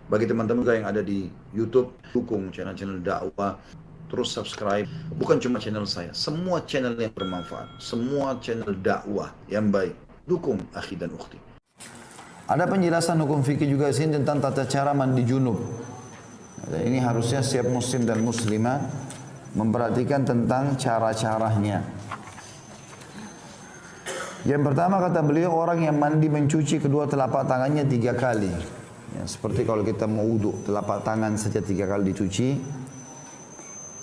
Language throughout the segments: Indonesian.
Bagi teman-teman juga yang ada di YouTube, dukung channel-channel dakwah, terus subscribe. Bukan cuma channel saya, semua channel yang bermanfaat, semua channel dakwah yang baik. Dukung akhi dan ukhti. Ada penjelasan hukum fikih juga sini tentang tata cara mandi junub. Dan ini harusnya setiap muslim dan muslimah memperhatikan tentang cara-caranya. Yang pertama kata beliau, orang yang mandi mencuci kedua telapak tangannya 3 kali. Ya, seperti kalau kita mau wudhu, telapak tangan saja 3 kali dicuci.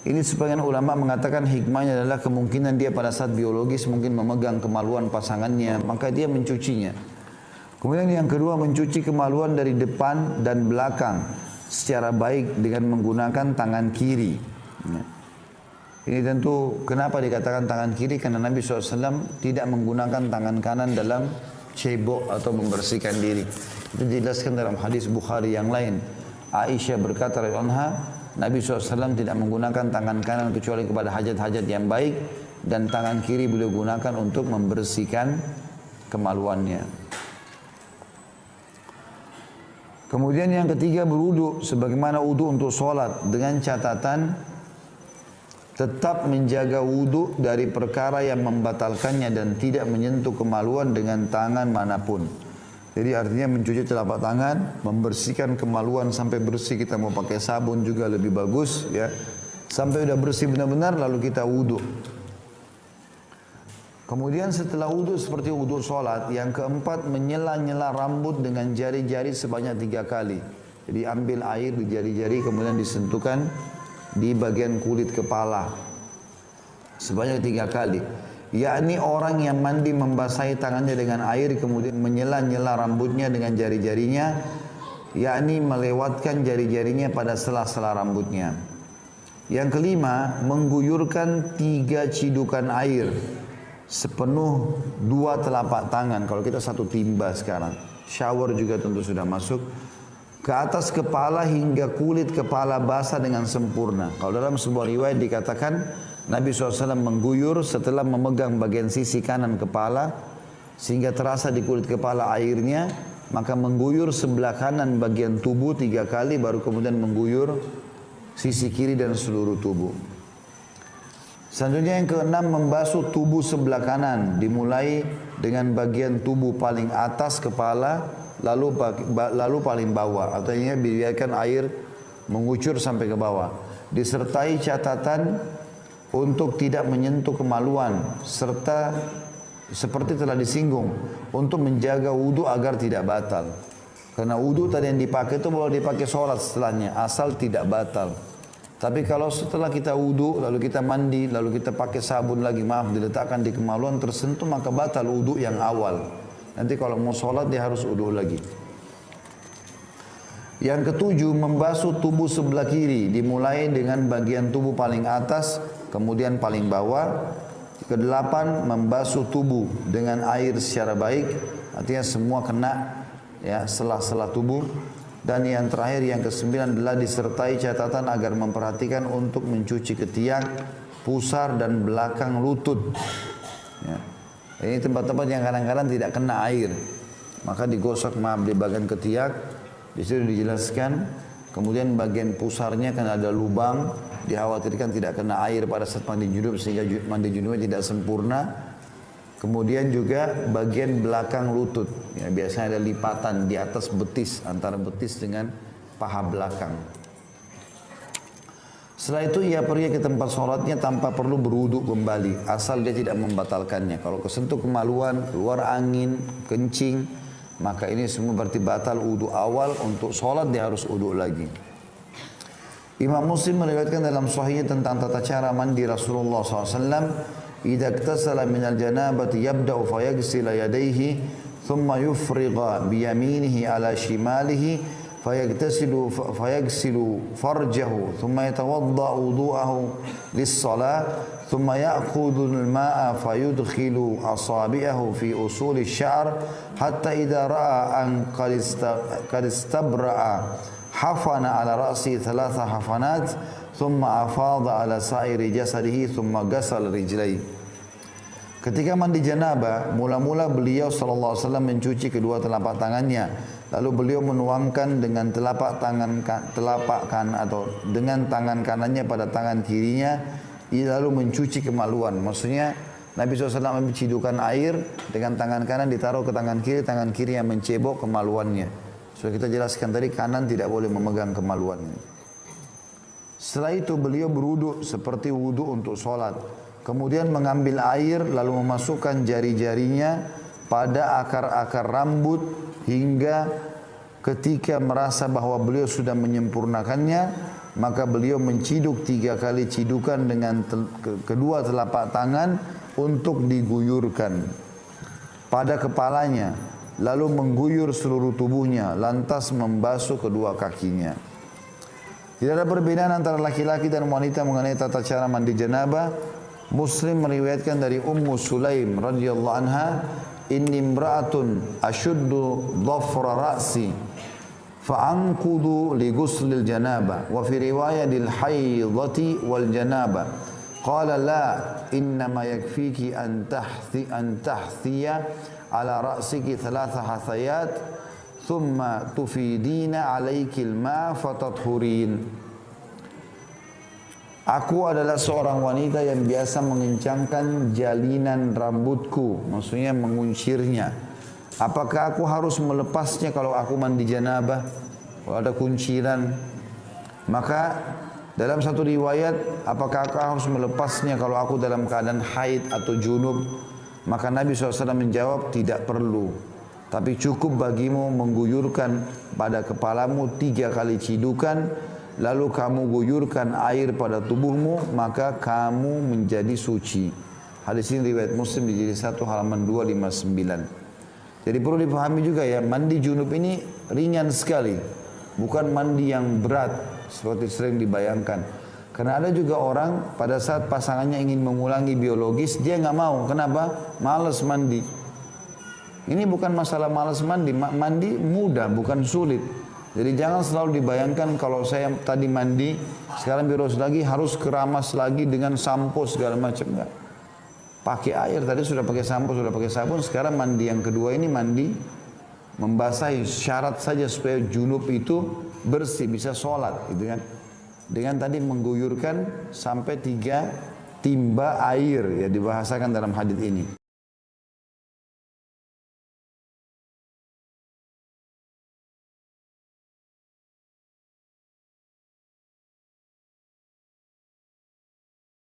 Ini sebagian ulama mengatakan hikmahnya adalah kemungkinan dia pada saat biologis mungkin memegang kemaluan pasangannya, maka dia mencucinya. Kemudian yang kedua, mencuci kemaluan dari depan dan belakang secara baik dengan menggunakan tangan kiri. Ya. Ini tentu kenapa dikatakan tangan kiri, karena Nabi SAW tidak menggunakan tangan kanan dalam cebok atau membersihkan diri. Itu dijelaskan dalam hadis Bukhari yang lain. Aisyah berkata radhiyallahu, Nabi SAW tidak menggunakan tangan kanan kecuali kepada hajat-hajat yang baik, dan tangan kiri beliau gunakan untuk membersihkan kemaluannya. Kemudian yang ketiga, berwudu sebagaimana wudu untuk sholat, dengan catatan tetap menjaga wudu dari perkara yang membatalkannya dan tidak menyentuh kemaluan dengan tangan manapun. Jadi artinya mencuci telapak tangan, membersihkan kemaluan sampai bersih. Kita mau pakai sabun juga lebih bagus, ya. Sampai udah bersih benar-benar lalu kita wudu. Kemudian setelah wudu seperti wudu sholat, yang keempat menyela-nyela rambut dengan jari-jari sebanyak 3 kali. Jadi ambil air di jari-jari kemudian disentuhkan di bagian kulit kepala sebanyak 3 kali. Yakni orang yang mandi membasahi tangannya dengan air kemudian menyela-nyela rambutnya dengan jari-jarinya, yakni melewatkan jari-jarinya pada sela-sela rambutnya. Yang kelima, mengguyurkan 3 cidukan air sepenuh 2 telapak tangan. Kalau kita 1 timba sekarang, shower juga tentu sudah masuk, ke atas kepala hingga kulit kepala basah dengan sempurna. Kalau dalam sebuah riwayat dikatakan Nabi SAW mengguyur setelah memegang bagian sisi kanan kepala sehingga terasa di kulit kepala airnya, maka mengguyur sebelah kanan bagian tubuh 3 kali, baru kemudian mengguyur sisi kiri dan seluruh tubuh. Selanjutnya yang keenam, membasuh tubuh sebelah kanan, dimulai dengan bagian tubuh paling atas kepala, lalu paling bawah, artinya biarkan air mengucur sampai ke bawah. Disertai catatan untuk tidak menyentuh kemaluan, serta seperti telah disinggung, untuk menjaga wudu agar tidak batal. Karena wudu tadi yang dipakai itu boleh dipakai sholat setelahnya, asal tidak batal. Tapi kalau setelah kita wudu, lalu kita mandi, lalu kita pakai sabun lagi, diletakkan di kemaluan tersentuh, maka batal wudu yang awal. Nanti kalau mau sholat dia harus wudu lagi. Yang ketujuh, membasuh tubuh sebelah kiri, dimulai dengan bagian tubuh paling atas, kemudian paling bawah. Kedelapan, membasuh tubuh dengan air secara baik, artinya semua kena, ya, sela-sela tubuh. Dan yang terakhir, yang kesembilan adalah disertai catatan agar memperhatikan untuk mencuci ketiak, pusar dan belakang lutut. Ya. Ini tempat-tempat yang kadang-kadang tidak kena air, maka digosok di bagian ketiak. Di situ dijelaskan. Kemudian bagian pusarnya kan ada lubang, dikhawatirkan tidak kena air pada saat mandi junub sehingga mandi junubnya tidak sempurna. Kemudian juga bagian belakang lutut, ya, biasanya ada lipatan di atas betis, antara betis dengan paha belakang. Setelah itu ia pergi ke tempat sholatnya tanpa perlu berwudu kembali, asal dia tidak membatalkannya. Kalau kesentuh kemaluan, keluar angin, kencing, maka ini semua berarti batal wudu awal. Untuk sholat dia harus wudu lagi. Imam Muslim meriwayatkan dalam sahihnya tentang tata cara mandi Rasulullah SAW. إذا اغتسل من الجنابة يبدأ فيغسل يديه ثم يفرغ بيمينه على شماله فيغسل فرجه ثم يتوضأ وضوءه للصلاة ثم يأخذ الماء فيدخل أصابعه في أصول الشعر حتى إذا رأى أن قد استبرأ حفن على رأسه 3 حفنات ثم أفاض على سائر جسده ثم غسل رجليه. Ketika mandi janabah, mula-mula beliau SAW mencuci kedua telapak tangannya, Lalu beliau menuangkan dengan telapak kanan atau dengan tangan kanannya pada tangan kirinya, lalu mencuci kemaluan. Maksudnya Nabi SAW mencidukan air dengan tangan kanan ditaruh ke tangan kiri yang mencebok kemaluannya. Sudah kita jelaskan tadi, kanan tidak boleh memegang kemaluannya. Setelah itu beliau berwudu seperti wudu untuk sholat. Kemudian mengambil air lalu memasukkan jari-jarinya pada akar-akar rambut hingga ketika merasa bahwa beliau sudah menyempurnakannya, maka beliau menciduk 3 kali cidukan dengan kedua telapak tangan untuk diguyurkan pada kepalanya, lalu mengguyur seluruh tubuhnya, lantas membasuh kedua kakinya. Tidak ada perbedaan antara laki-laki dan wanita mengenai tata cara mandi janabah. Muslim meriwayatkan dari Ummu Sulaim radhiyallahu anha, inni imra'atun ashuddu dhafra ra'si fa'anqudu li ghuslil janabah wa fi riwayat lil haidati wal janabah qala la innama yakfiki an tahthiya ala ra'siki 3 hathayat thumma tufidina alayki al-ma' fatathurin. Aku adalah seorang wanita yang biasa mengencangkan jalinan rambutku, maksudnya menguncirnya. Apakah aku harus melepasnya kalau aku mandi janabah? Kalau ada kunciran, maka dalam satu riwayat, apakah aku harus melepasnya kalau aku dalam keadaan haid atau junub? Maka Nabi SAW menjawab, tidak perlu. Tapi cukup bagimu mengguyurkan pada kepalamu 3 kali cidukan, lalu kamu guyurkan air pada tubuhmu, maka kamu menjadi suci. Hadis ini riwayat Muslim di jilid 1 halaman 259. Jadi perlu dipahami juga ya, mandi junub ini ringan sekali, bukan mandi yang berat seperti sering dibayangkan. Karena ada juga orang pada saat pasangannya ingin mengulangi biologis, dia nggak mau. Kenapa? Malas mandi. Ini bukan masalah malas mandi, mandi mudah, bukan sulit. Jadi jangan selalu dibayangkan kalau saya tadi mandi, sekarang biologis lagi harus keramas lagi dengan sampo segala macam. Enggak. Pakai air, tadi sudah pakai sampo, sudah pakai sabun, sekarang mandi yang kedua ini mandi membasahi, syarat saja supaya junub itu bersih, bisa sholat gitu kan. Dengan tadi mengguyurkan sampai 3 timba air, ya dibahasakan dalam hadis ini.